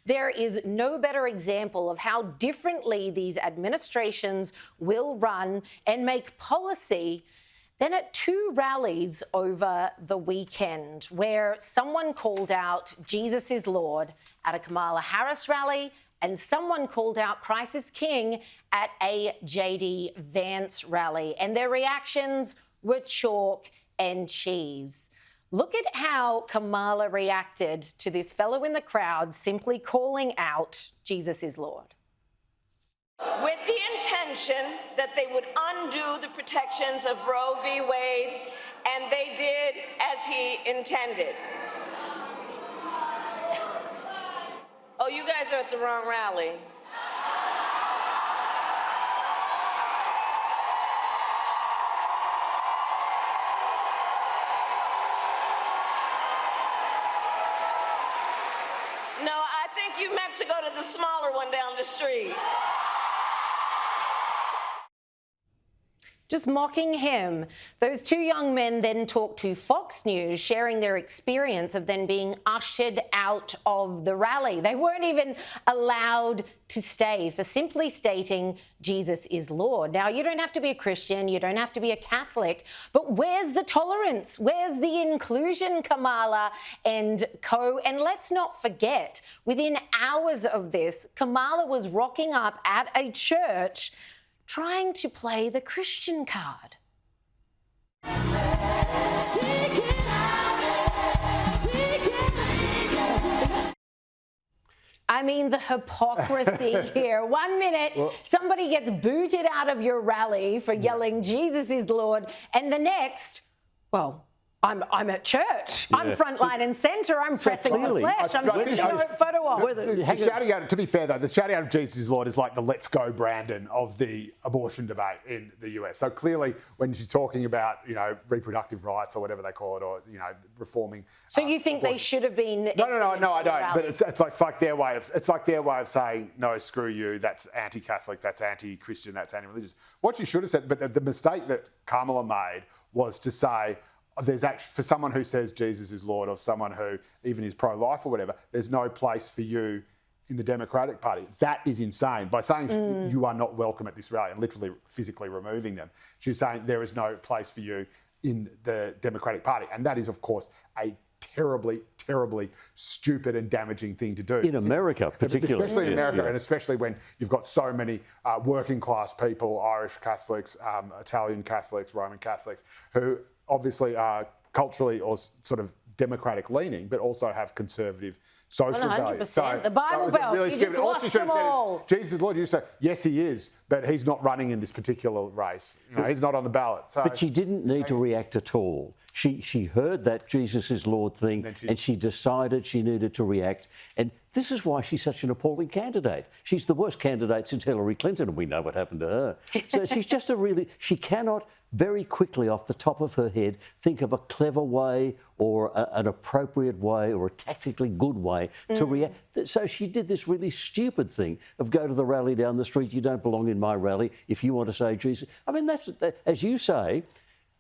There is no better example of how differently these administrations will run and make policy than at two rallies over the weekend, where someone called out Jesus is Lord at a Kamala Harris rally and someone called out Christ is King at a Mr Vance rally. And their reactions were chalk and cheese. Look at how Kamala reacted to this fellow in the crowd simply calling out Jesus is Lord. With the intention that they would undo the protections of Roe v. Wade, and they did as he intended. Oh, you guys are at the wrong rally. No, I think you meant to go to the smaller one down the street. Just mocking him. Those two young men then talked to Fox News, sharing their experience of then being ushered out of the rally. They weren't even allowed to stay for simply stating Jesus is Lord. Now, you don't have to be a Christian, you don't have to be a Catholic, but where's the tolerance? Where's the inclusion, Kamala and co? And let's not forget, within hours of this, Kamala was rocking up at a church trying to play the Christian card. I mean, the hypocrisy here. 1 minute, somebody gets booted out of your rally for yelling, Jesus is Lord, and the next, well, I'm at church. Yeah. I'm frontline and centre. I'm pressing the flesh. I'm giving a photo op. To be fair, though, the shouting out of Jesus is Lord is like the let's go Brandon of the abortion debate in the US. So clearly, when she's talking about, reproductive rights or whatever they call it, or, reforming. So you think abortion. They should have been? No, I don't. But it's like their way of saying, no, screw you. That's anti-Catholic. That's anti-Christian. That's anti-religious. What you should have said, but the mistake that Kamala made was to say, there's actually, for someone who says Jesus is Lord, or someone who even is pro-life or whatever, there's no place for you in the Democratic Party. That is insane. By saying you are not welcome at this rally and literally physically removing them, she's saying there is no place for you in the Democratic Party. And that is, of course, a terribly, terribly stupid and damaging thing to do. In America, particularly. Especially in America, and especially when you've got so many working class people, Irish Catholics, Italian Catholics, Roman Catholics, who obviously are culturally or sort of democratic leaning, but also have conservative social 100%. Values. So, the Bible Belt, really you just lost them all. Jesus is Lord, you say, yes, he is, but he's not running in this particular race. He's not on the ballot. So, but she didn't need to react at all. She heard that Jesus is Lord thing, and she decided she needed to react. And this is why she's such an appalling candidate. She's the worst candidate since Hillary Clinton, and we know what happened to her. So she's just she cannot very quickly off the top of her head think of a clever way or an appropriate way or a tactically good way to react. So she did this really stupid thing of go to the rally down the street, you don't belong in my rally if you want to say Jesus. I mean, that's as you say,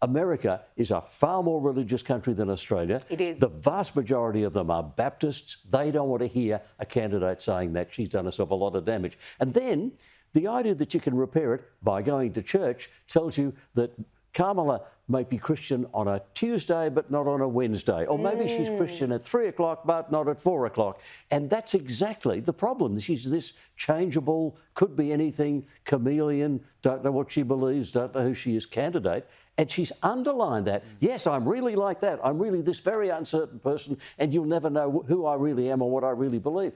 America is a far more religious country than Australia. It is. The vast majority of them are Baptists. They don't want to hear a candidate saying that. She's done herself a lot of damage. And then the idea that you can repair it by going to church tells you that Kamala might be Christian on a Tuesday but not on a Wednesday. Or maybe she's Christian at 3 o'clock but not at 4 o'clock. And that's exactly the problem. She's this changeable, could be anything, chameleon, don't know what she believes, don't know who she is candidate. And she's underlined that. Yes, I'm really like that. I'm really this very uncertain person and you'll never know who I really am or what I really believe.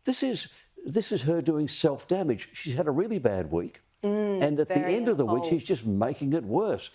This is her doing self-damage. She's had a really bad week. And at the end of the week, she's just making it worse.